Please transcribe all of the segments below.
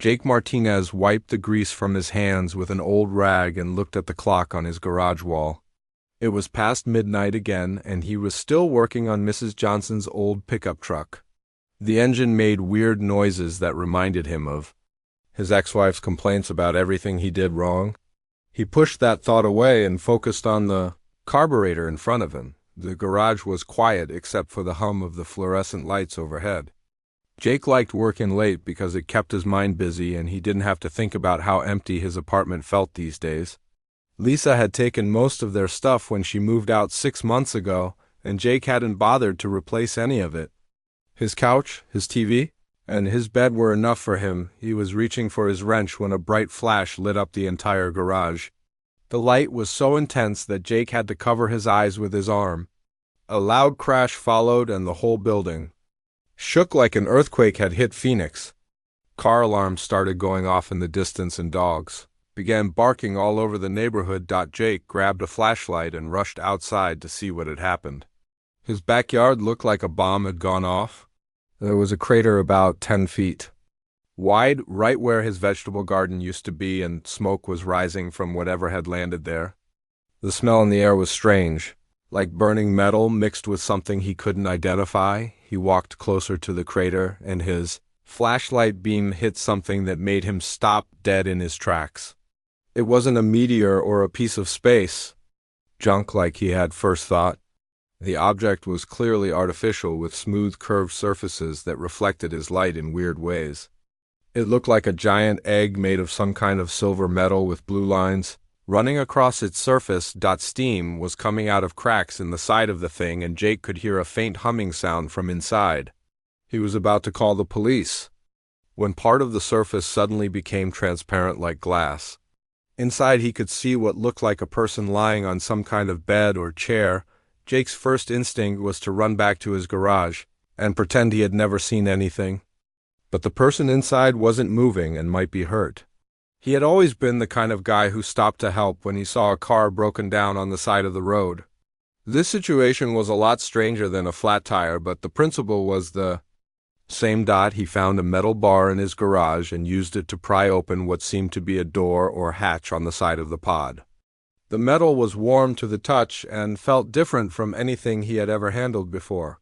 Jake Martinez wiped the grease from his hands with an old rag and looked at the clock on his garage wall. It was past midnight again, and he was still working on Mrs. Johnson's old pickup truck. The engine made weird noises that reminded him of his ex-wife's complaints about everything he did wrong. He pushed that thought away and focused on the carburetor in front of him. The garage was quiet except for the hum of the fluorescent lights overhead. Jake liked working late because it kept his mind busy and he didn't have to think about how empty his apartment felt these days. Lisa had taken most of their stuff when she moved out 6 months ago, and Jake hadn't bothered to replace any of it. His couch, his TV, and his bed were enough for him. He was reaching for his wrench when a bright flash lit up the entire garage. The light was so intense that Jake had to cover his eyes with his arm. A loud crash followed and the whole building shook like an earthquake had hit Phoenix. Car alarms started going off in the distance and dogs began barking all over the neighborhood. Jake grabbed a flashlight and rushed outside to see what had happened. His backyard looked like a bomb had gone off. There was a crater about 10 feet wide right where his vegetable garden used to be, and smoke was rising from whatever had landed there. The smell in the air was strange, like burning metal mixed with something he couldn't identify. He walked closer to the crater, and his flashlight beam hit something that made him stop dead in his tracks. It wasn't a meteor or a piece of space junk like he had first thought. The object was clearly artificial, with smooth curved surfaces that reflected his light in weird ways. It looked like a giant egg made of some kind of silver metal with blue lines running across its surface. Steam was coming out of cracks in the side of the thing, and Jake could hear a faint humming sound from inside. He was about to call the police when part of the surface suddenly became transparent like glass. Inside he could see what looked like a person lying on some kind of bed or chair. Jake's first instinct was to run back to his garage and pretend he had never seen anything. But the person inside wasn't moving and might be hurt. He had always been the kind of guy who stopped to help when he saw a car broken down on the side of the road. This situation was a lot stranger than a flat tire, but the principle was the same. He found a metal bar in his garage and used it to pry open what seemed to be a door or hatch on the side of the pod. The metal was warm to the touch and felt different from anything he had ever handled before.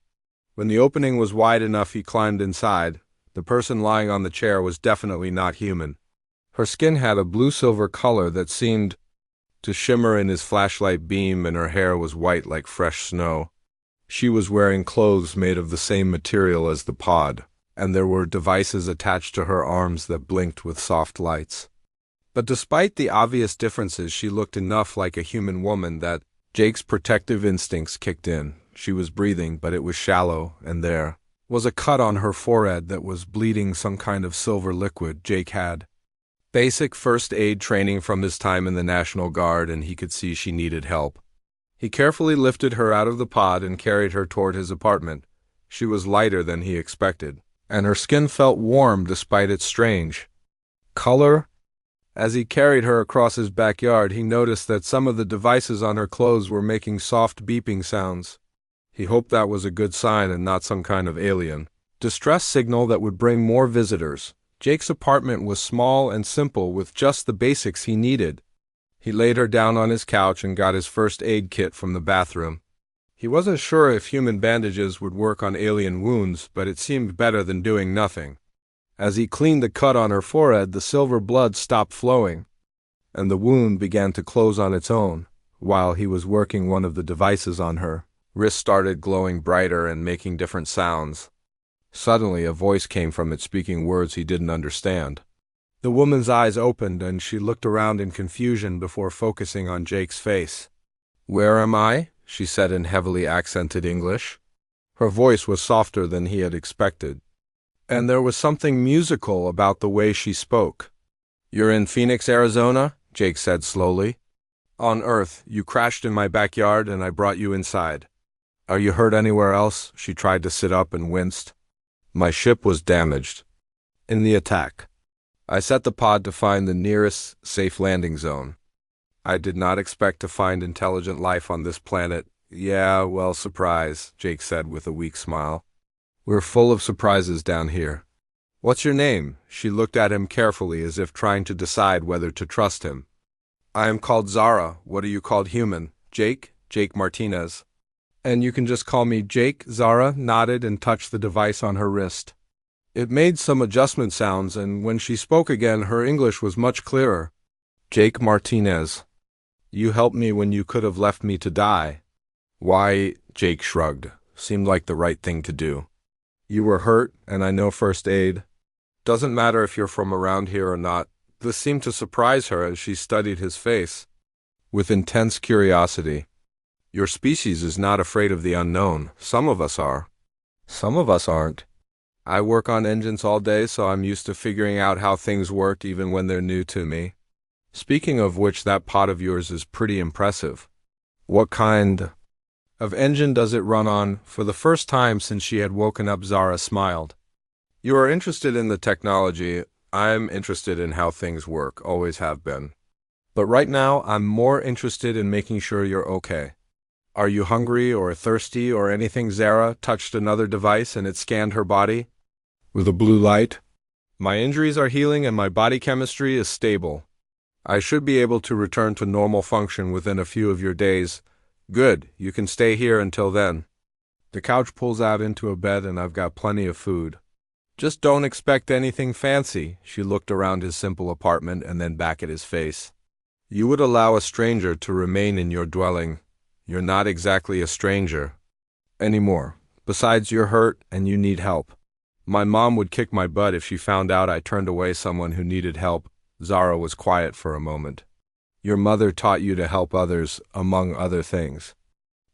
When the opening was wide enough, he climbed inside. The person lying on the chair was definitely not human. Her skin had a blue-silver color that seemed to shimmer in his flashlight beam, and her hair was white like fresh snow. She was wearing clothes made of the same material as the pod, and there were devices attached to her arms that blinked with soft lights. But despite the obvious differences, she looked enough like a human woman that Jake's protective instincts kicked in. She was breathing, but it was shallow, and there was a cut on her forehead that was bleeding some kind of silver liquid. Jake had basic first aid training from his time in the National Guard, and he could see she needed help. He carefully lifted her out of the pod and carried her toward his apartment. She was lighter than he expected, and her skin felt warm despite its strange color. As he carried her across his backyard, he noticed that some of the devices on her clothes were making soft beeping sounds. He hoped that was a good sign and not some kind of alien distress signal that would bring more visitors. Jake's apartment was small and simple, with just the basics he needed. He laid her down on his couch and got his first aid kit from the bathroom. He wasn't sure if human bandages would work on alien wounds, but it seemed better than doing nothing. As he cleaned the cut on her forehead, the silver blood stopped flowing, and the wound began to close on its own. While he was working one of the devices on her wrist started glowing brighter and making different sounds. Suddenly, a voice came from it speaking words he didn't understand. The woman's eyes opened, and she looked around in confusion before focusing on Jake's face. "Where am I?" she said in heavily accented English. Her voice was softer than he had expected, and there was something musical about the way she spoke. "You're in Phoenix, Arizona?" Jake said slowly. "On Earth. You crashed in my backyard, and I brought you inside. Are you hurt anywhere else?" She tried to sit up and winced. "My ship was damaged in the attack. I set the pod to find the nearest safe landing zone. I did not expect to find intelligent life on this planet." "Yeah, well, surprise," Jake said with a weak smile. "We're full of surprises down here." What's your name? She looked at him carefully as if trying to decide whether to trust him. I am called Zara. What are you called human? Jake? Jake Martinez. And you can just call me Jake. Zara nodded and touched the device on her wrist. It made some adjustment sounds, and when she spoke again, her English was much clearer. Jake Martinez. You helped me when you could have left me to die. Why? Jake shrugged. Seemed like the right thing to do. You were hurt, and I know first aid. Doesn't matter if you're from around here or not. This seemed to surprise her as she studied his face with intense curiosity. Your species is not afraid of the unknown. Some of us are. Some of us aren't. I work on engines all day, so I'm used to figuring out how things work even when they're new to me. Speaking of which, that pod of yours is pretty impressive. What kind of engine does it run on? For the first time since she had woken up, Zara smiled. You are interested in the technology. I'm interested in how things work, always have been. But right now, I'm more interested in making sure you're okay. Are you hungry or thirsty or anything? Zara touched another device and it scanned her body with a blue light. My injuries are healing and my body chemistry is stable. I should be able to return to normal function within a few of your days. Good, you can stay here until then. The couch pulls out into a bed and I've got plenty of food. Just don't expect anything fancy. She looked around his simple apartment and then back at his face. You would allow a stranger to remain in your dwelling. You're not exactly a stranger anymore. Besides, you're hurt and you need help. My mom would kick my butt if she found out I turned away someone who needed help. Zara was quiet for a moment. Your mother taught you to help others, among other things.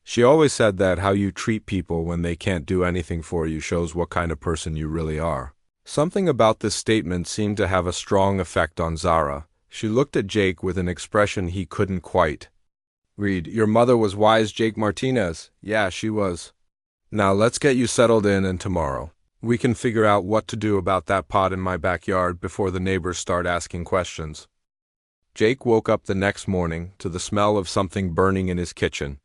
She always said that how you treat people when they can't do anything for you shows what kind of person you really are. Something about this statement seemed to have a strong effect on Zara. She looked at Jake with an expression he couldn't quite read. Your mother was wise, Jake Martinez. Yeah, she was. Now let's get you settled in, and tomorrow we can figure out what to do about that pod in my backyard before the neighbors start asking questions. Jake woke up the next morning to the smell of something burning in his kitchen.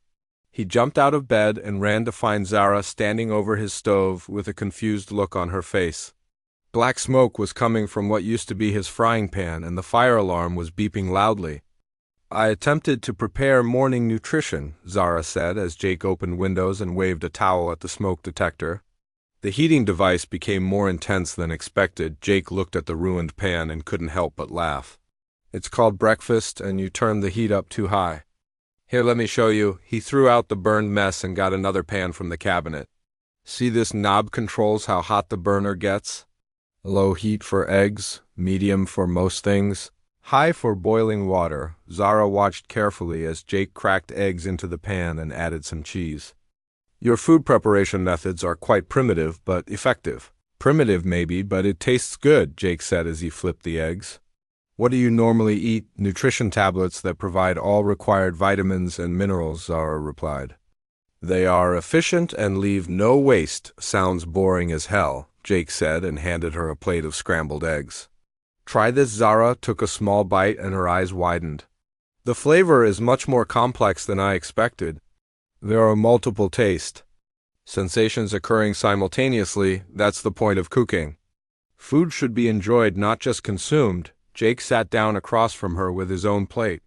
He jumped out of bed and ran to find Zara standing over his stove with a confused look on her face. Black smoke was coming from what used to be his frying pan, and the fire alarm was beeping loudly. I attempted to prepare morning nutrition, Zara said as Jake opened windows and waved a towel at the smoke detector. The heating device became more intense than expected. Jake looked at the ruined pan and couldn't help but laugh. It's called breakfast, and you turned the heat up too high. Here, let me show you. He threw out the burned mess and got another pan from the cabinet. See, this knob controls how hot the burner gets? Low heat for eggs, medium for most things, high for boiling water. Zara watched carefully as Jake cracked eggs into the pan and added some cheese. Your food preparation methods are quite primitive, but effective. Primitive maybe, but it tastes good, Jake said as he flipped the eggs. What do you normally eat? Nutrition tablets that provide all required vitamins and minerals, Zara replied. They are efficient and leave no waste. Sounds boring as hell, Jake said and handed her a plate of scrambled eggs. Try this. Zara took a small bite and her eyes widened. The flavor is much more complex than I expected. There are multiple taste sensations occurring simultaneously. That's the point of cooking. Food should be enjoyed, not just consumed. Jake sat down across from her with his own plate.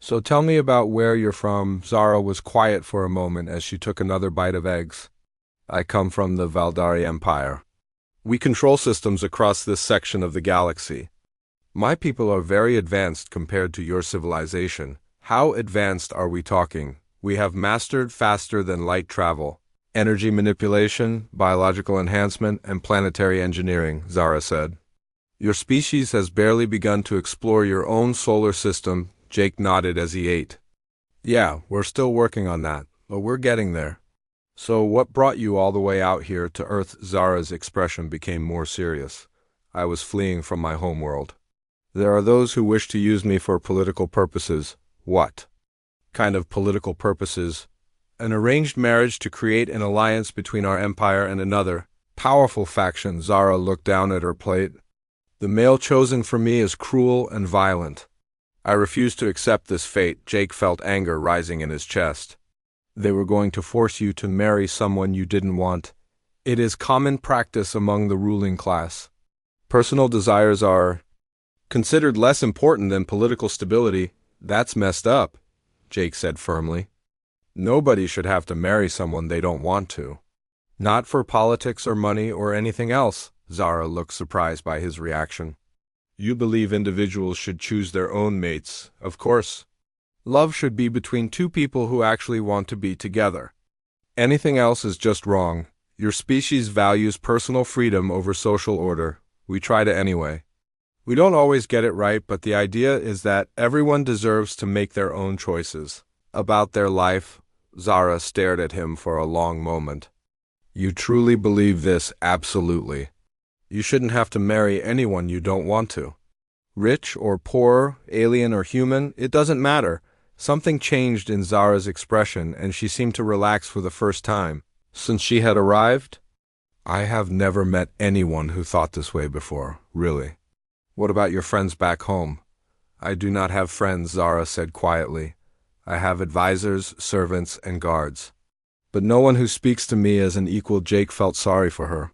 So tell me about where you're from. Zara was quiet for a moment as she took another bite of eggs. I come from the Valdari Empire. We control systems across this section of the galaxy. My people are very advanced compared to your civilization. How advanced are we talking? We have mastered faster than light travel, energy manipulation, biological enhancement, and planetary engineering, Zara said. Your species has barely begun to explore your own solar system. Jake nodded as he ate. Yeah, we're still working on that, but we're getting there. So what brought you all the way out here to Earth? Zara's expression became more serious. I was fleeing from my homeworld. There are those who wish to use me for political purposes. What kind of political purposes? An arranged marriage to create an alliance between our empire and another powerful faction. Zara looked down at her plate. The male chosen for me is cruel and violent. I refuse to accept this fate. Jake felt anger rising in his chest. They were going to force you to marry someone you didn't want. It is common practice among the ruling class. Personal desires are considered less important than political stability. That's messed up, Jake said firmly. Nobody should have to marry someone they don't want to. Not for politics or money or anything else. Zara looked surprised by his reaction. You believe individuals should choose their own mates, of course. Love should be between two people who actually want to be together. Anything else is just wrong. Your species values personal freedom over social order. We try to anyway. We don't always get it right, but the idea is that everyone deserves to make their own choices. About their life, Zara stared at him for a long moment. You truly believe this? Absolutely. You shouldn't have to marry anyone you don't want to. Rich or poor, alien or human, it doesn't matter. Something changed in Zara's expression, and she seemed to relax for the first time. Since she had arrived? I have never met anyone who thought this way before, really. What about your friends back home? I do not have friends, Zara said quietly. I have advisors, servants, and guards. But no one who speaks to me as an equal. Jake felt sorry for her.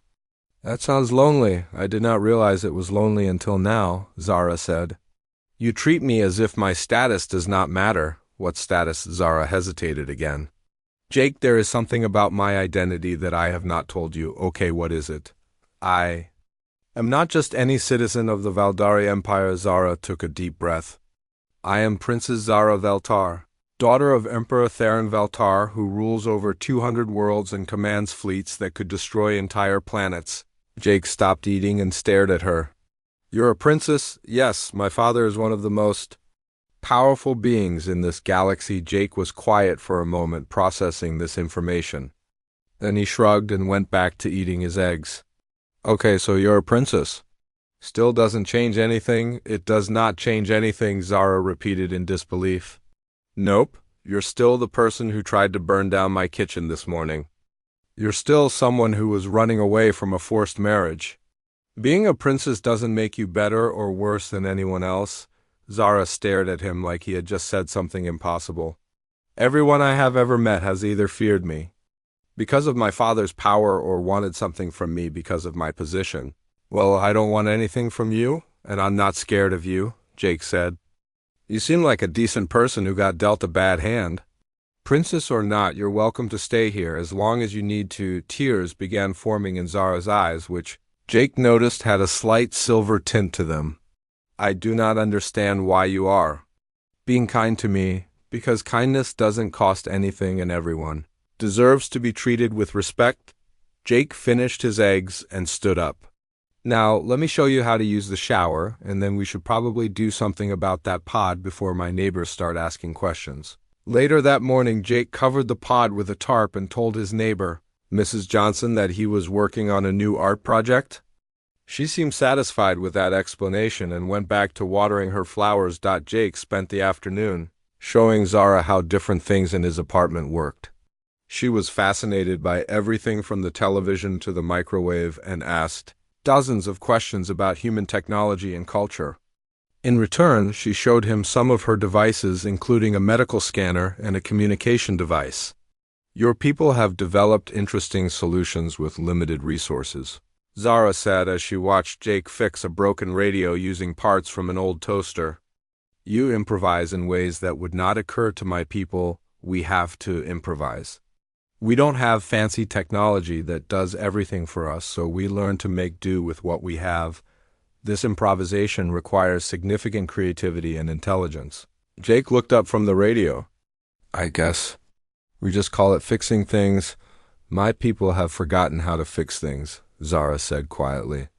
That sounds lonely. I did not realize it was lonely until now, Zara said. You treat me as if my status does not matter. What status? Zara hesitated again. Jake, there is something about my identity that I have not told you. Okay, what is it? I am not just any citizen of the Valdari Empire. Zara took a deep breath. I am Princess Zara Veltar, daughter of Emperor Theron Veltar, who rules over 200 worlds and commands fleets that could destroy entire planets. Jake stopped eating and stared at her. You're a princess? Yes, my father is one of the most powerful beings in this galaxy. Jake was quiet for a moment, processing this information. Then he shrugged and went back to eating his eggs. Okay, so you're a princess. Still doesn't change anything. It does not change anything, Zara repeated in disbelief. Nope, you're still the person who tried to burn down my kitchen this morning. You're still someone who was running away from a forced marriage. Being a princess doesn't make you better or worse than anyone else. Zara stared at him like he had just said something impossible. Everyone I have ever met has either feared me because of my father's power or wanted something from me because of my position. Well, I don't want anything from you, and I'm not scared of you, Jake said. You seem like a decent person who got dealt a bad hand. Princess or not, you're welcome to stay here as long as you need to. Tears began forming in Zara's eyes, which Jake noticed had a slight silver tint to them. I do not understand why you are being kind to me, because kindness doesn't cost anything and everyone deserves to be treated with respect. Jake finished his eggs and stood up. Now, let me show you how to use the shower, and then we should probably do something about that pod before my neighbors start asking questions. Later that morning, Jake covered the pod with a tarp and told his neighbor, Mrs. Johnson, that he was working on a new art project. She seemed satisfied with that explanation and went back to watering her flowers. Jake spent the afternoon showing Zara how different things in his apartment worked. She was fascinated by everything from the television to the microwave and asked dozens of questions about human technology and culture. In return, she showed him some of her devices, including a medical scanner and a communication device. Your people have developed interesting solutions with limited resources, Zara said as she watched Jake fix a broken radio using parts from an old toaster. You improvise in ways that would not occur to my people. We have to improvise. We don't have fancy technology that does everything for us, so we learn to make do with what we have. This improvisation requires significant creativity and intelligence. Jake looked up from the radio. I guess we just call it fixing things. My people have forgotten how to fix things, Zara said quietly.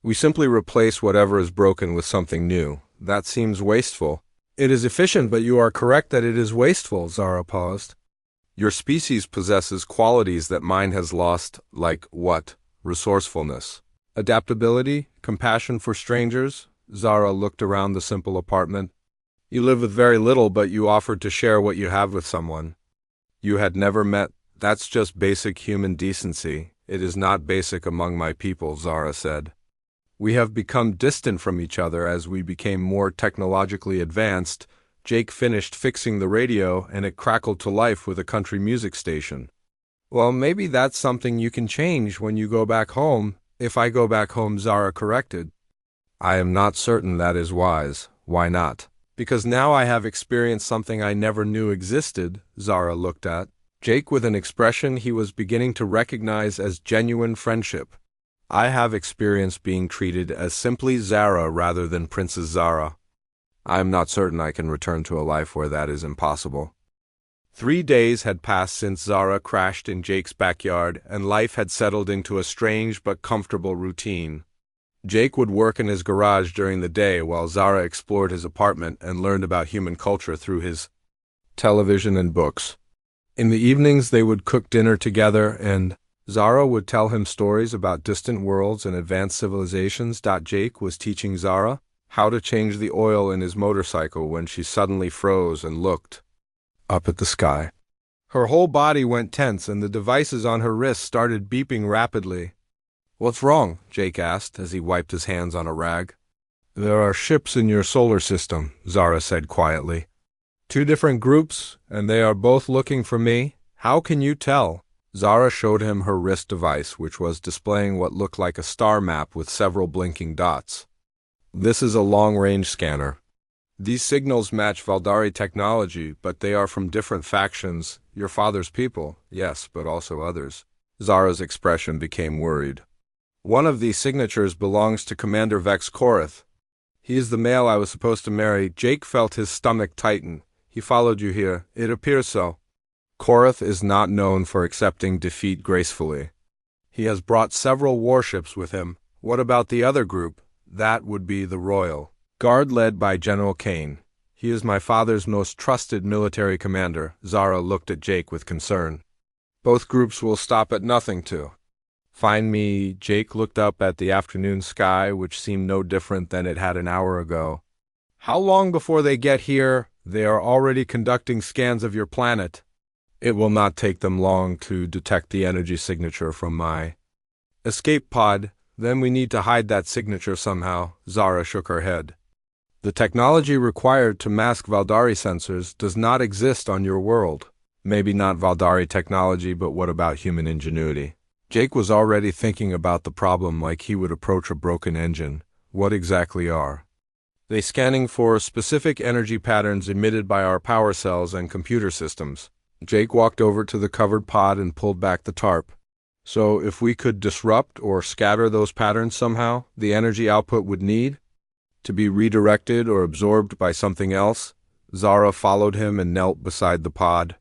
We simply replace whatever is broken with something new. That seems wasteful. It is efficient, but you are correct that it is wasteful, Zara paused. Your species possesses qualities that mine has lost, like what? Resourcefulness. Adaptability? Compassion for strangers? Zara looked around the simple apartment. You live with very little, but you offered to share what you have with someone you had never met. That's just basic human decency. It is not basic among my people, Zara said. We have become distant from each other as we became more technologically advanced. Jake finished fixing the radio, and it crackled to life with a country music station. Well, maybe that's something you can change when you go back home. If I go back home, Zara corrected. I am not certain that is wise. Why not? Because now I have experienced something I never knew existed, Zara looked at Jake with an expression he was beginning to recognize as genuine friendship. I have experienced being treated as simply Zara rather than Princess Zara. I am not certain I can return to a life where that is impossible. 3 days had passed since Zara crashed in Jake's backyard, and life had settled into a strange but comfortable routine. Jake would work in his garage during the day while Zara explored his apartment and learned about human culture through his television and books. In the evenings they would cook dinner together, and Zara would tell him stories about distant worlds and advanced civilizations. Jake was teaching Zara how to change the oil in his motorcycle when she suddenly froze and looked up at the sky. Her whole body went tense and the devices on her wrist started beeping rapidly. "What's wrong?" Jake asked as he wiped his hands on a rag. "There are ships in your solar system," Zara said quietly. "2 different groups, and they are both looking for me. How can you tell?" Zara showed him her wrist device, which was displaying what looked like a star map with several blinking dots. "This is a long-range scanner. These signals match Valdari technology, but they are from different factions. Your father's people, yes, but also others." Zara's expression became worried. "One of these signatures belongs to Commander Vex Korath. He is the male I was supposed to marry." Jake felt his stomach tighten. "He followed you here. It appears so." "Korath is not known for accepting defeat gracefully. He has brought several warships with him. What about the other group?" "That would be the Royal Guard led by General Kane. He is my father's most trusted military commander." Zara looked at Jake with concern. "Both groups will stop at nothing to find me." Jake looked up at the afternoon sky, which seemed no different than it had an hour ago. "How long before they get here?" "They are already conducting scans of your planet. It will not take them long to detect the energy signature from my escape pod. Then we need to hide that signature somehow." Zara shook her head. "The technology required to mask Valdari sensors does not exist on your world." "Maybe not Valdari technology, but what about human ingenuity?" Jake was already thinking about the problem like he would approach a broken engine. "What exactly are they scanning for?" "Specific energy patterns emitted by our power cells and computer systems." Jake walked over to the covered pod and pulled back the tarp. "So if we could disrupt or scatter those patterns somehow, the energy output would need to be redirected or absorbed by something else." Zara followed him and knelt beside the pod.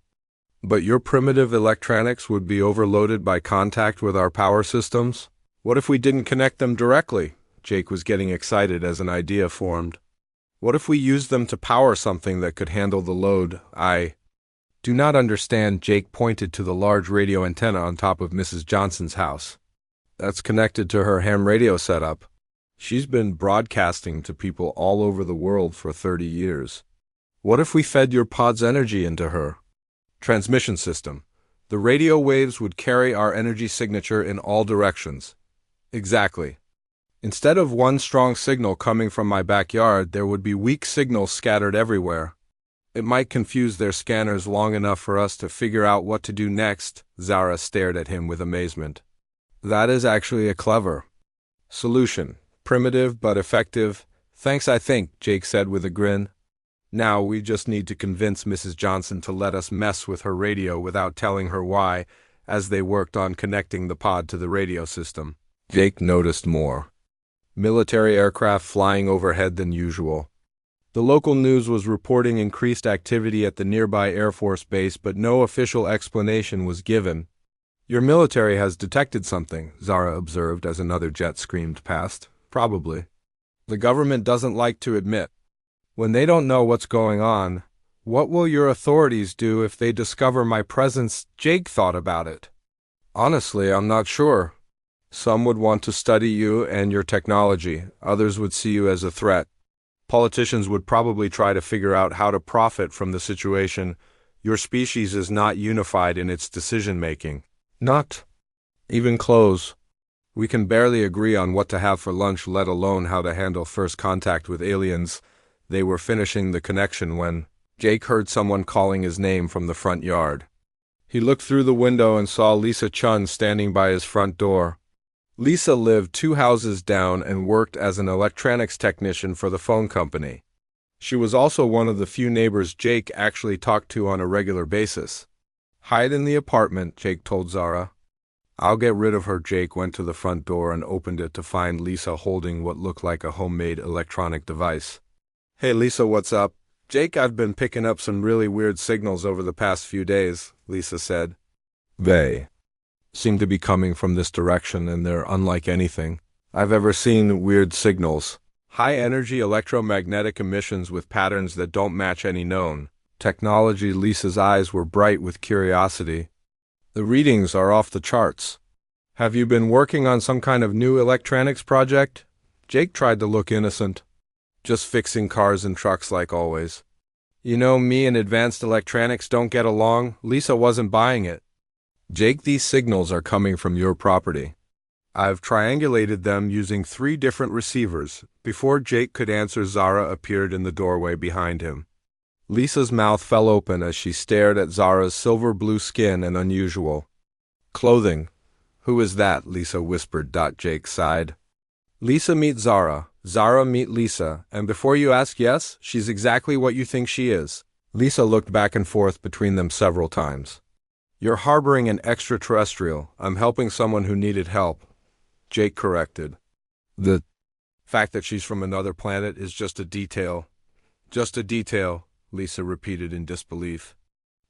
"But your primitive electronics would be overloaded by contact with our power systems. What if we didn't connect them directly?" Jake was getting excited as an idea formed. "What if we used them to power something that could handle the load?" "I do not understand." Jake pointed to the large radio antenna on top of Mrs. Johnson's house. "That's connected to her ham radio setup. She's been broadcasting to people all over the world for 30 years. What if we fed your pod's energy into her transmission system? The radio waves would carry our energy signature in all directions." "Exactly. Instead of one strong signal coming from my backyard, there would be weak signals scattered everywhere. It might confuse their scanners long enough for us to figure out what to do next." Zara stared at him with amazement. "That is actually a clever solution. Primitive but effective." "Thanks, I think," Jake said with a grin. "Now we just need to convince Mrs. Johnson to let us mess with her radio without telling her why." As they worked on connecting the pod to the radio system, Jake noticed more military aircraft flying overhead than usual. The local news was reporting increased activity at the nearby Air Force base, but no official explanation was given. "Your military has detected something," Zara observed as another jet screamed past. "Probably. The government doesn't like to admit when they don't know what's going on." "What will your authorities do if they discover my presence?" Jake thought about it. "Honestly, I'm not sure. Some would want to study you and your technology. Others would see you as a threat. Politicians would probably try to figure out how to profit from the situation. Your species is not unified in its decision-making. Not even close. We can barely agree on what to have for lunch, let alone how to handle first contact with aliens." They were finishing the connection when Jake heard someone calling his name from the front yard. He looked through the window and saw Lisa Chun standing by his front door. Lisa lived 2 houses down and worked as an electronics technician for the phone company. She was also one of the few neighbors Jake actually talked to on a regular basis. "Hide in the apartment," Jake told Zara. "I'll get rid of her." Jake went to the front door and opened it to find Lisa holding what looked like a homemade electronic device. "Hey Lisa, what's up?" "Jake, I've been picking up some really weird signals over the past few days," Lisa said. "They seem to be coming from this direction, and they're unlike anything I've ever seen. Weird signals. High-energy electromagnetic emissions with patterns that don't match any known technology." Lisa's eyes were bright with curiosity. "The readings are off the charts. Have you been working on some kind of new electronics project?" Jake tried to look innocent. "Just fixing cars and trucks like always. You know, me and advanced electronics don't get along." Lisa wasn't buying it. "Jake, these signals are coming from your property. I've triangulated them using 3 different receivers." Before Jake could answer, Zara appeared in the doorway behind him. Lisa's mouth fell open as she stared at Zara's silver blue skin and unusual clothing. "Who is that?" Lisa whispered. Jake sighed. "Lisa, meet Zara. Zara, meet Lisa. And before you ask, yes, she's exactly what you think she is." Lisa looked back and forth between them several times. "You're harboring an extraterrestrial. I'm helping someone who needed help," Jake corrected. "The fact that she's from another planet is just a detail." "Just a detail," Lisa repeated in disbelief.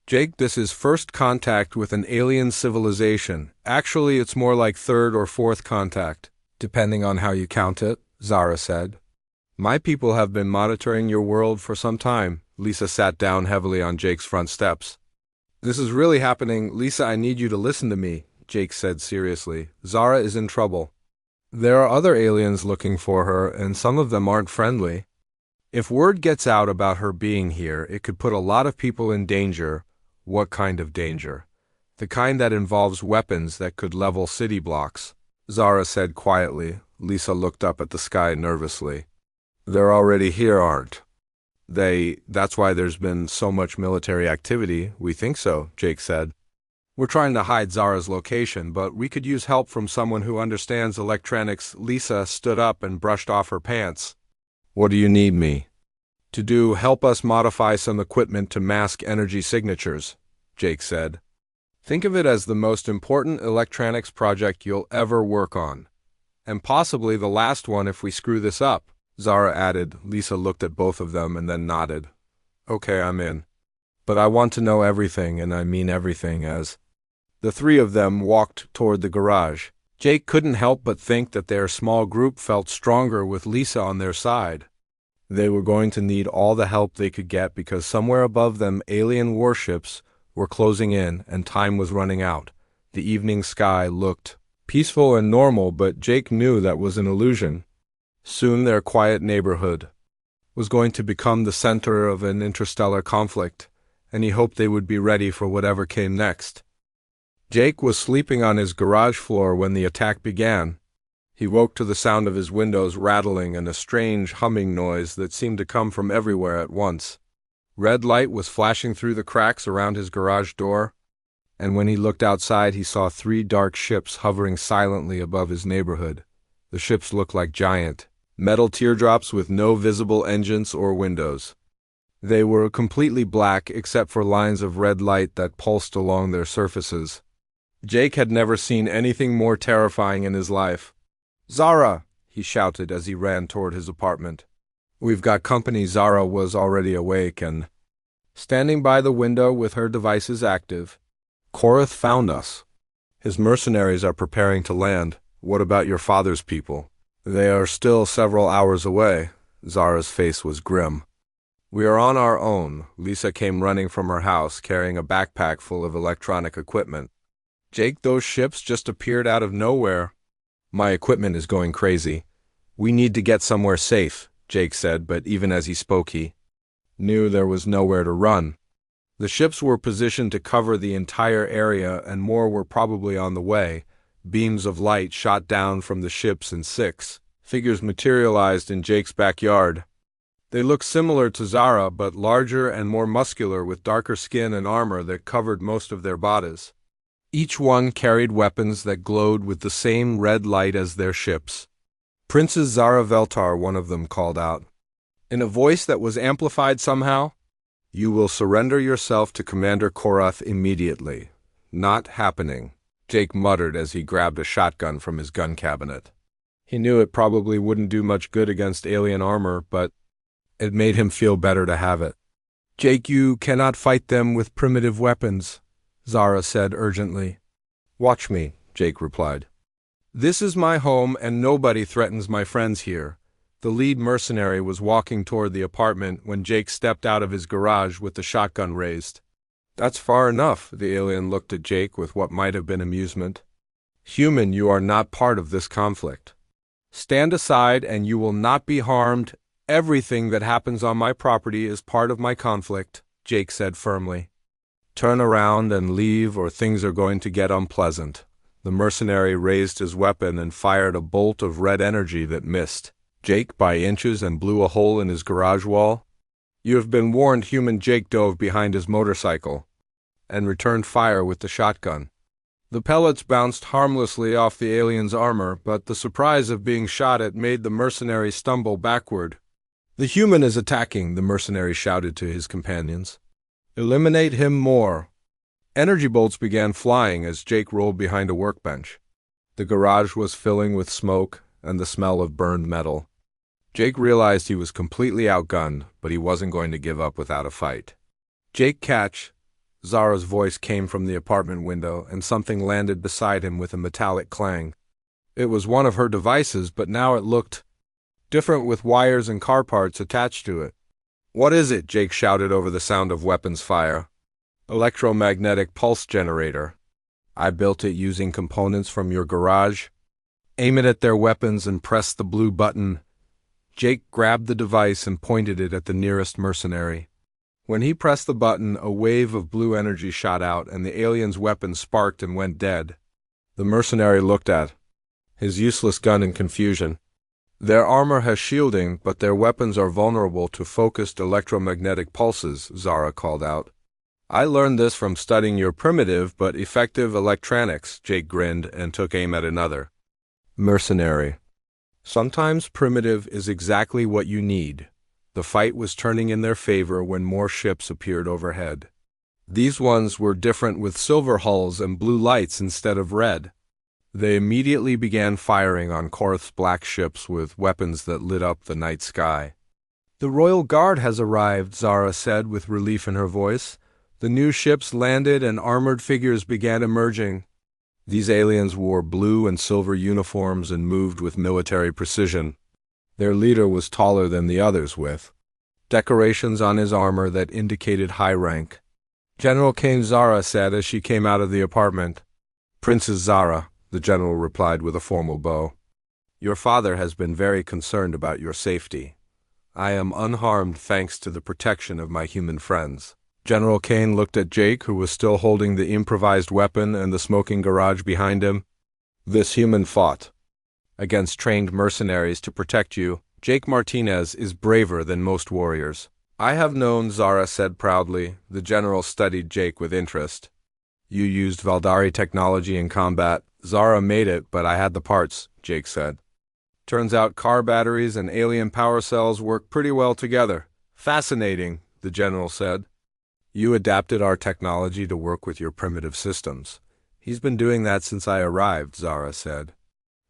"Jake, this is first contact with an alien civilization. Actually, it's more like third or fourth contact, depending on how you count it," Zara said. "My people have been monitoring your world for some time." Lisa sat down heavily on Jake's front steps. "This is really happening. Lisa, I need you to listen to me," Jake said seriously. "Zara is in trouble. There are other aliens looking for her, and some of them aren't friendly. If word gets out about her being here, it could put a lot of people in danger." "What kind of danger?" "The kind that involves weapons that could level city blocks," Zara said quietly. Lisa looked up at the sky nervously. "They're already here, aren't they? That's why there's been so much military activity." "We think so," Jake said. "We're trying to hide Zara's location, but we could use help from someone who understands electronics." Lisa stood up and brushed off her pants. "What do you need me to do?" "Help us modify some equipment to mask energy signatures," Jake said. "Think of it as the most important electronics project you'll ever work on. And possibly the last one if we screw this up," Zara added. Lisa looked at both of them and then nodded. "Okay, I'm in. But I want to know everything, and I mean everything." As the 3 of them walked toward the garage, Jake couldn't help but think that their small group felt stronger with Lisa on their side. They were going to need all the help they could get because somewhere above them alien warships were closing in and time was running out. The evening sky looked peaceful and normal, but Jake knew that was an illusion. Soon their quiet neighborhood was going to become the center of an interstellar conflict, and he hoped they would be ready for whatever came next. Jake was sleeping on his garage floor when the attack began. He woke to the sound of his windows rattling and a strange humming noise that seemed to come from everywhere at once. Red light was flashing through the cracks around his garage door, and when he looked outside he saw 3 dark ships hovering silently above his neighborhood. The ships looked like giant metal teardrops with no visible engines or windows. They were completely black except for lines of red light that pulsed along their surfaces. Jake had never seen anything more terrifying in his life. "Zara!" he shouted as he ran toward his apartment. "We've got company." Zara was already awake and standing by the window with her devices active. "Korath found us. His mercenaries are preparing to land." "What about your father's people?" "They are still several hours away." Zara's face was grim. "We are on our own." Lisa came running from her house carrying a backpack full of electronic equipment. "Jake, those ships just appeared out of nowhere." "My equipment is going crazy. We need to get somewhere safe," Jake said, but even as he spoke he knew there was nowhere to run. The ships were positioned to cover the entire area and more were probably on the way. Beams of light shot down from the ships and 6 figures materialized in Jake's backyard. They looked similar to Zara but larger and more muscular with darker skin and armor that covered most of their bodies. Each one carried weapons that glowed with the same red light as their ships. Princess Zara Veltar, one of them called out, in a voice that was amplified somehow. "You will surrender yourself to Commander Korath immediately." "Not happening," Jake muttered as he grabbed a shotgun from his gun cabinet. He knew it probably wouldn't do much good against alien armor, but it made him feel better to have it. "Jake, you cannot fight them with primitive weapons," Zara said urgently. "Watch me," Jake replied. "This is my home and nobody threatens my friends here." The lead mercenary was walking toward the apartment when Jake stepped out of his garage with the shotgun raised. "That's far enough," the alien looked at Jake with what might have been amusement. "Human, you are not part of this conflict. Stand aside and you will not be harmed. Everything that happens on my property is part of my conflict," Jake said firmly. "Turn around and leave or things are going to get unpleasant." The mercenary raised his weapon and fired a bolt of red energy that missed Jake by inches and blew a hole in his garage wall. "You have been warned." Human Jake dove behind his motorcycle and returned fire with the shotgun. The pellets bounced harmlessly off the alien's armor, but the surprise of being shot at made the mercenary stumble backward. "The human is attacking," the mercenary shouted to his companions. "Eliminate him more." Energy bolts began flying as Jake rolled behind a workbench. The garage was filling with smoke and the smell of burned metal. Jake realized he was completely outgunned, but he wasn't going to give up without a fight. "Jake, catch!" Zara's voice came from the apartment window, and something landed beside him with a metallic clang. It was one of her devices, but now it looked different with wires and car parts attached to it. "What is it?" Jake shouted over the sound of weapons fire. "Electromagnetic pulse generator. I built it using components from your garage." "Aim it at their weapons and press the blue button." Jake grabbed the device and pointed it at the nearest mercenary. When he pressed the button, a wave of blue energy shot out, and the alien's weapon sparked and went dead. The mercenary looked at his useless gun in confusion. "Their armor has shielding, but their weapons are vulnerable to focused electromagnetic pulses," Zara called out. "I learned this from studying your primitive but effective electronics." Jake grinned and took aim at another mercenary. Sometimes primitive is exactly what you need. The fight was turning in their favor when more ships appeared overhead. These ones were different, with silver hulls and blue lights instead of red. They immediately began firing on Korath's black ships with weapons that lit up the night sky. "The Royal Guard has arrived," Zara said with relief in her voice. The new ships landed and armored figures began emerging. These aliens wore blue and silver uniforms and moved with military precision. Their leader was taller than the others, with decorations on his armor that indicated high rank. "General Kane," Zara said as she came out of the apartment. "Princess Zara," the general replied with a formal bow. "Your father has been very concerned about your safety. I am unharmed thanks to the protection of my human friends." General Kane looked at Jake, who was still holding the improvised weapon and the smoking garage behind him. "This human fought against trained mercenaries to protect you. Jake Martinez is braver than most warriors." "I have known," Zara said proudly. The general studied Jake with interest. "You used Valdari technology in combat." "Zara made it, but I had the parts," Jake said. "Turns out car batteries and alien power cells work pretty well together." "Fascinating," the general said. "You adapted our technology to work with your primitive systems." "He's been doing that since I arrived," Zara said.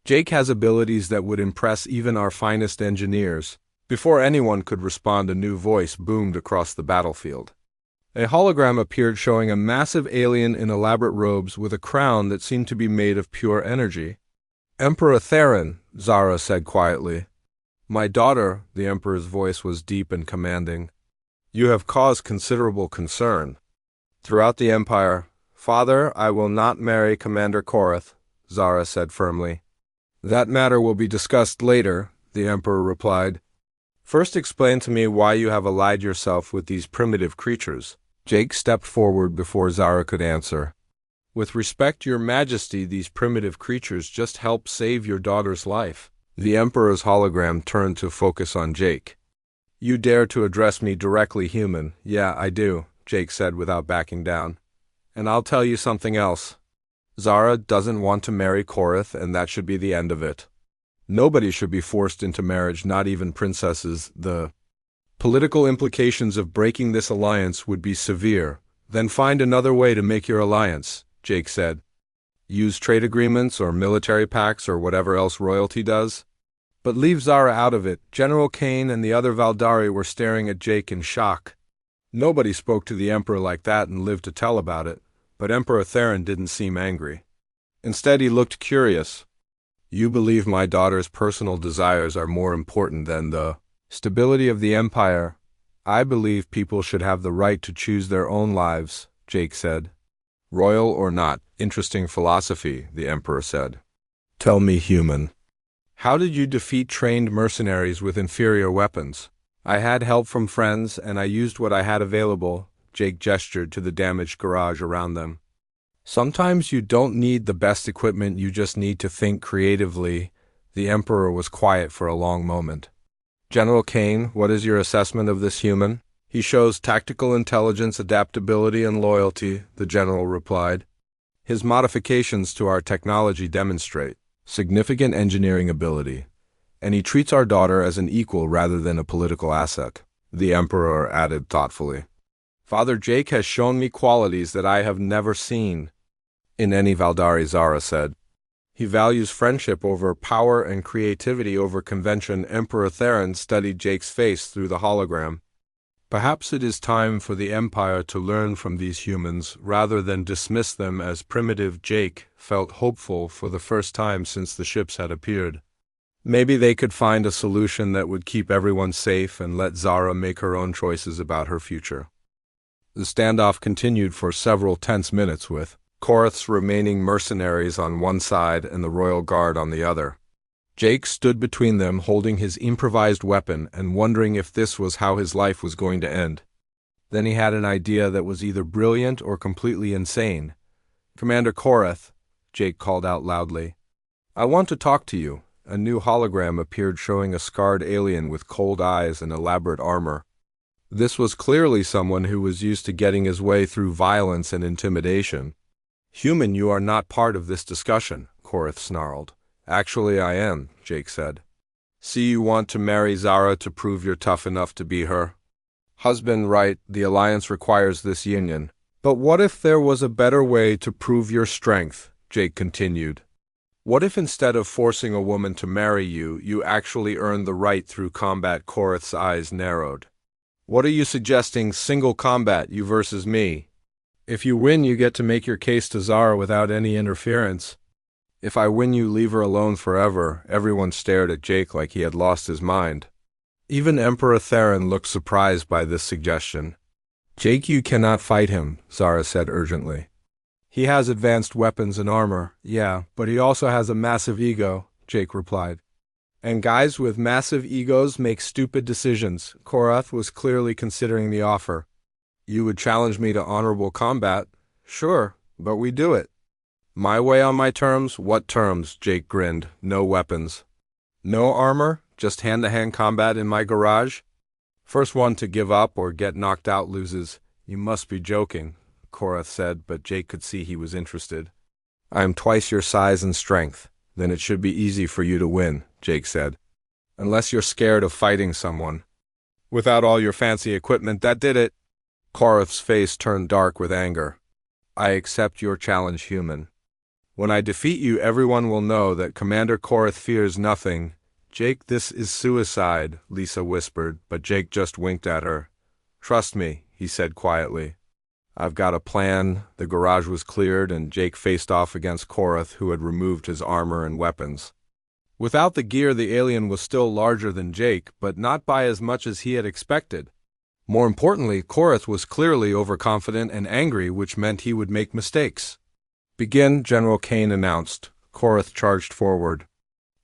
"Jake has abilities that would impress even our finest engineers." Before anyone could respond, a new voice boomed across the battlefield. A hologram appeared showing a massive alien in elaborate robes with a crown that seemed to be made of pure energy. "Emperor Theron," Zara said quietly. "My daughter," the Emperor's voice was deep and commanding. "You have caused considerable concern throughout the Empire." "Father, I will not marry Commander Korath," Zara said firmly. "That matter will be discussed later," the Emperor replied. "First explain to me why you have allied yourself with these primitive creatures." Jake stepped forward before Zara could answer. "With respect, Your Majesty, these primitive creatures just help save your daughter's life." The Emperor's hologram turned to focus on Jake. "You dare to address me directly, human?" "Yeah, I do," Jake said without backing down. "And I'll tell you something else. Zara doesn't want to marry Korath, and that should be the end of it. Nobody should be forced into marriage, not even princesses. The political implications of breaking this alliance would be severe. Then find another way to make your alliance, Jake said. Use trade agreements or military pacts or whatever else royalty does. But leave Zara out of it. General Kane and the other Valdari were staring at Jake in shock. Nobody spoke to the Emperor like that and lived to tell about it, but Emperor Theron didn't seem angry. Instead, he looked curious. You believe my daughter's personal desires are more important than the stability of the Empire. I believe people should have the right to choose their own lives, Jake said. Royal or not, interesting philosophy, the Emperor said. Tell me, human. How did you defeat trained mercenaries with inferior weapons? I had help from friends, and I used what I had available, Jake gestured to the damaged garage around them. Sometimes you don't need the best equipment, you just need to think creatively. The Emperor was quiet for a long moment. General Kane, what is your assessment of this human? He shows tactical intelligence, adaptability, and loyalty, the general replied. His modifications to our technology demonstrate significant engineering ability, and he treats our daughter as an equal rather than a political asset, the Emperor added thoughtfully. Father Jake has shown me qualities that I have never seen in any Valdari, Zara said. He values friendship over power and creativity over convention. Emperor Theron studied Jake's face through the hologram. Perhaps it is time for the Empire to learn from these humans rather than dismiss them as primitive. Jake felt hopeful for the first time since the ships had appeared. Maybe they could find a solution that would keep everyone safe and let Zara make her own choices about her future. The standoff continued for several tense minutes with Korath's remaining mercenaries on one side and the royal guard on the other. Jake stood between them holding his improvised weapon and wondering if this was how his life was going to end. Then he had an idea that was either brilliant or completely insane. Commander Korath, Jake called out loudly. I want to talk to you. A new hologram appeared showing a scarred alien with cold eyes and elaborate armor. This was clearly someone who was used to getting his way through violence and intimidation. Human, you are not part of this discussion, Korath snarled. Actually, I am, Jake said. See, you want to marry Zara to prove you're tough enough to be her. Husband, right, the alliance requires this union. But what if there was a better way to prove your strength, Jake continued. What if instead of forcing a woman to marry you, you actually earned the right through combat? Korath's eyes narrowed. What are you suggesting? Single combat, you versus me. If you win, you get to make your case to Zara without any interference. If I win, you leave her alone forever. Everyone stared at Jake like he had lost his mind. Even Emperor Theron looked surprised by this suggestion. Jake, you cannot fight him, Zara said urgently. He has advanced weapons and armor, yeah, but he also has a massive ego, Jake replied. And guys with massive egos make stupid decisions. Korath was clearly considering the offer. You would challenge me to honorable combat? Sure, but we do it. My way on my terms? What terms? Jake grinned. No weapons. No armor? Just hand-to-hand combat in my garage? First one to give up or get knocked out loses. You must be joking, Korath said, but Jake could see he was interested. I am twice your size and strength. Then it should be easy for you to win, Jake said. Unless you're scared of fighting someone. Without all your fancy equipment, that did it. Korath's face turned dark with anger. I accept your challenge, human. When I defeat you, everyone will know that Commander Korath fears nothing. Jake, this is suicide, Lisa whispered, but Jake just winked at her. Trust me, he said quietly. I've got a plan. The garage was cleared, and Jake faced off against Korath, who had removed his armor and weapons. Without the gear, the alien was still larger than Jake, but not by as much as he had expected. More importantly, Korath was clearly overconfident and angry, which meant he would make mistakes. Begin, General Kane announced. Korath charged forward,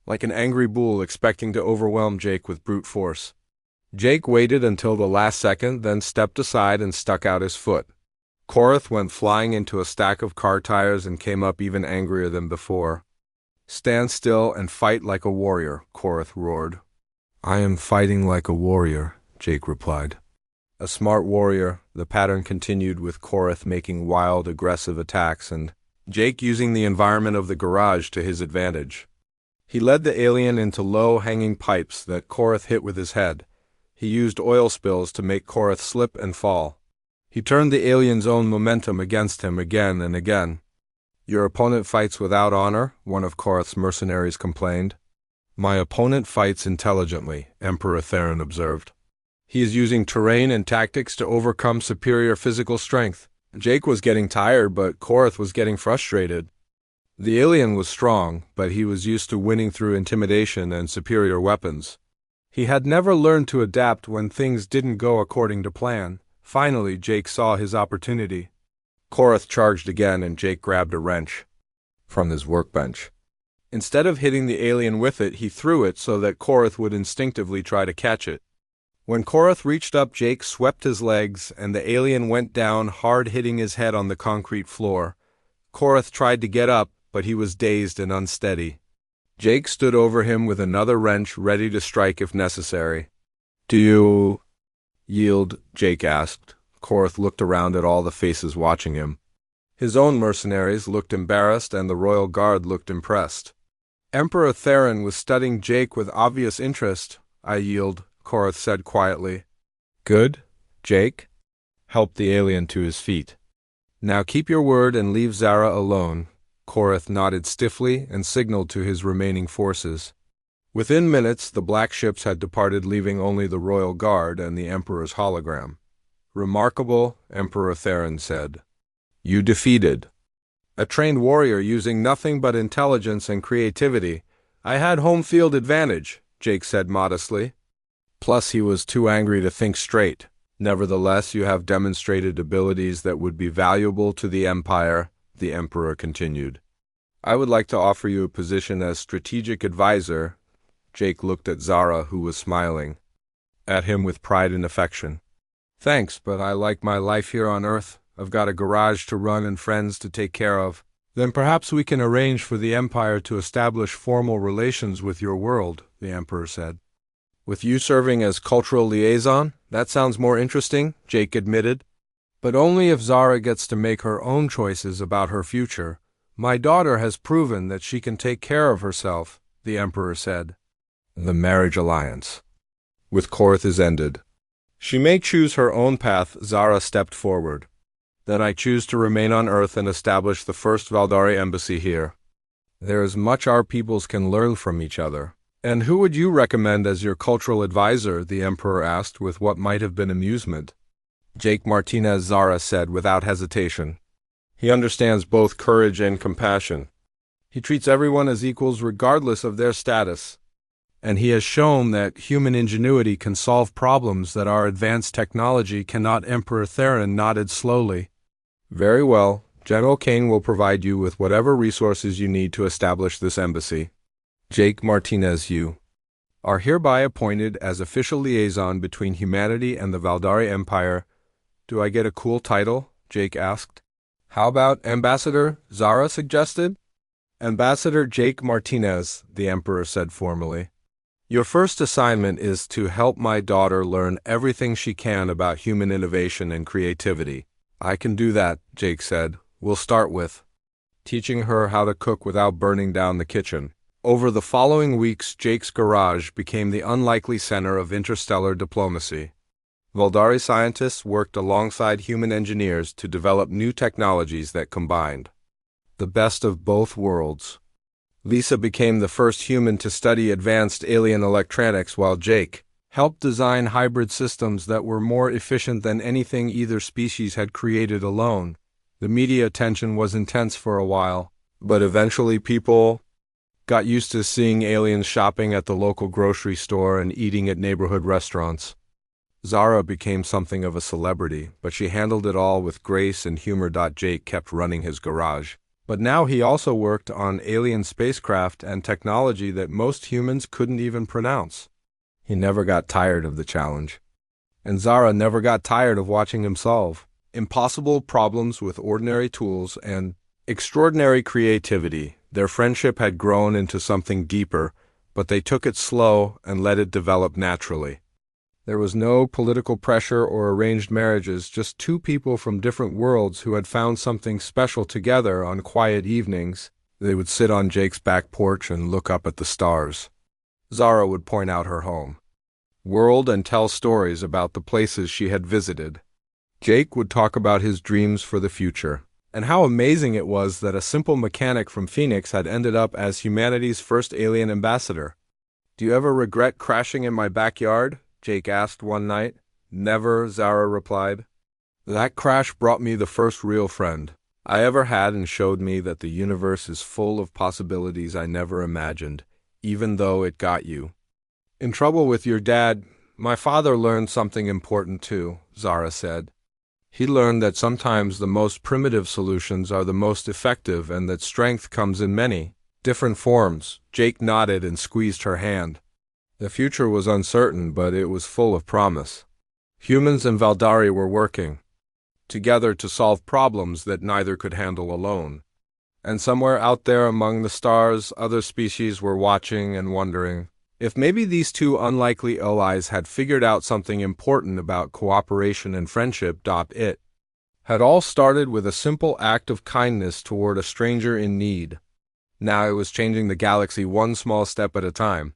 like an angry bull expecting to overwhelm Jake with brute force. Jake waited until the last second, then stepped aside and stuck out his foot. Korath went flying into a stack of car tires and came up even angrier than before. Stand still and fight like a warrior, Korath roared. I am fighting like a warrior, Jake replied. A smart warrior, the pattern continued with Korath making wild, aggressive attacks and Jake using the environment of the garage to his advantage. He led the alien into low-hanging pipes that Korath hit with his head. He used oil spills to make Korath slip and fall. He turned the alien's own momentum against him again and again. "Your opponent fights without honor," one of Korath's mercenaries complained. "My opponent fights intelligently," Emperor Theron observed. "He is using terrain and tactics to overcome superior physical strength." Jake was getting tired, but Korath was getting frustrated. The alien was strong, but he was used to winning through intimidation and superior weapons. He had never learned to adapt when things didn't go according to plan. Finally, Jake saw his opportunity. Korath charged again, and Jake grabbed a wrench from his workbench. Instead of hitting the alien with it, he threw it so that Korath would instinctively try to catch it. When Korath reached up, Jake swept his legs, and the alien went down hard, hitting his head on the concrete floor. Korath tried to get up, but he was dazed and unsteady. Jake stood over him with another wrench, ready to strike if necessary. "Do you yield?" Jake asked. Korath looked around at all the faces watching him. His own mercenaries looked embarrassed, and the royal guard looked impressed. Emperor Theron was studying Jake with obvious interest. "I yield," Korath said quietly. "Good, Jake." Helped the alien to his feet. "Now keep your word and leave Zara alone." Korath nodded stiffly and signaled to his remaining forces. Within minutes, the black ships had departed, leaving only the royal guard and the Emperor's hologram. "Remarkable," Emperor Theron said. "You defeated a trained warrior using nothing but intelligence and creativity. I had home field advantage," Jake said modestly. "Plus, he was too angry to think straight. Nevertheless, you have demonstrated abilities that would be valuable to the Empire," the Emperor continued. "I would like to offer you a position as strategic advisor." Jake looked at Zara, who was smiling at him with pride and affection. "Thanks, but I like my life here on Earth. I've got a garage to run and friends to take care of." "Then perhaps we can arrange for the Empire to establish formal relations with your world," the Emperor said. "With you serving as cultural liaison? That sounds more interesting," Jake admitted. "But only if Zara gets to make her own choices about her future. My daughter has proven that she can take care of herself," the Emperor said. "The marriage alliance with Korath is ended. She may choose her own path." Zara stepped forward. "Then I choose to remain on Earth and establish the first Valdari embassy here. There is much our peoples can learn from each other." "And who would you recommend as your cultural advisor?" the Emperor asked with what might have been amusement. "Jake Martinez," Zara said without hesitation. "He understands both courage and compassion. He treats everyone as equals regardless of their status. And he has shown that human ingenuity can solve problems that our advanced technology cannot." Emperor Theron nodded slowly. "Very well. General Kane will provide you with whatever resources you need to establish this embassy. Jake Martinez, you are hereby appointed as official liaison between humanity and the Valdari Empire." "Do I get a cool title?" Jake asked. "How about Ambassador?" Zara suggested. "Ambassador Jake Martinez," the Emperor said formally. "Your first assignment is to help my daughter learn everything she can about human innovation and creativity." "I can do that," Jake said. "We'll start with teaching her how to cook without burning down the kitchen." Over the following weeks, Jake's garage became the unlikely center of interstellar diplomacy. Valdari scientists worked alongside human engineers to develop new technologies that combined the best of both worlds. Lisa became the first human to study advanced alien electronics, while Jake helped design hybrid systems that were more efficient than anything either species had created alone. The media attention was intense for a while, but eventually people got used to seeing aliens shopping at the local grocery store and eating at neighborhood restaurants. Zara became something of a celebrity, but she handled it all with grace and humor. Jake kept running his garage. But now he also worked on alien spacecraft and technology that most humans couldn't even pronounce. He never got tired of the challenge. And Zara never got tired of watching him solve impossible problems with ordinary tools and extraordinary creativity. Their friendship had grown into something deeper, but they took it slow and let it develop naturally. There was no political pressure or arranged marriages, just two people from different worlds who had found something special together on quiet evenings. They would sit on Jake's back porch and look up at the stars. Zara would point out her home world and tell stories about the places she had visited. Jake would talk about his dreams for the future, and how amazing it was that a simple mechanic from Phoenix had ended up as humanity's first alien ambassador. "Do you ever regret crashing in my backyard?" Jake asked one night. "Never," Zara replied. "That crash brought me the first real friend I ever had and showed me that the universe is full of possibilities I never imagined, even though it got you." "In trouble with your dad, my father learned something important too," Zara said. "He learned that sometimes the most primitive solutions are the most effective and that strength comes in many different forms." Jake nodded and squeezed her hand. The future was uncertain, but it was full of promise. Humans and Valdari were working together to solve problems that neither could handle alone. And somewhere out there among the stars, other species were watching and wondering if maybe these two unlikely allies had figured out something important about cooperation and friendship. It had all started with a simple act of kindness toward a stranger in need. Now it was changing the galaxy one small step at a time.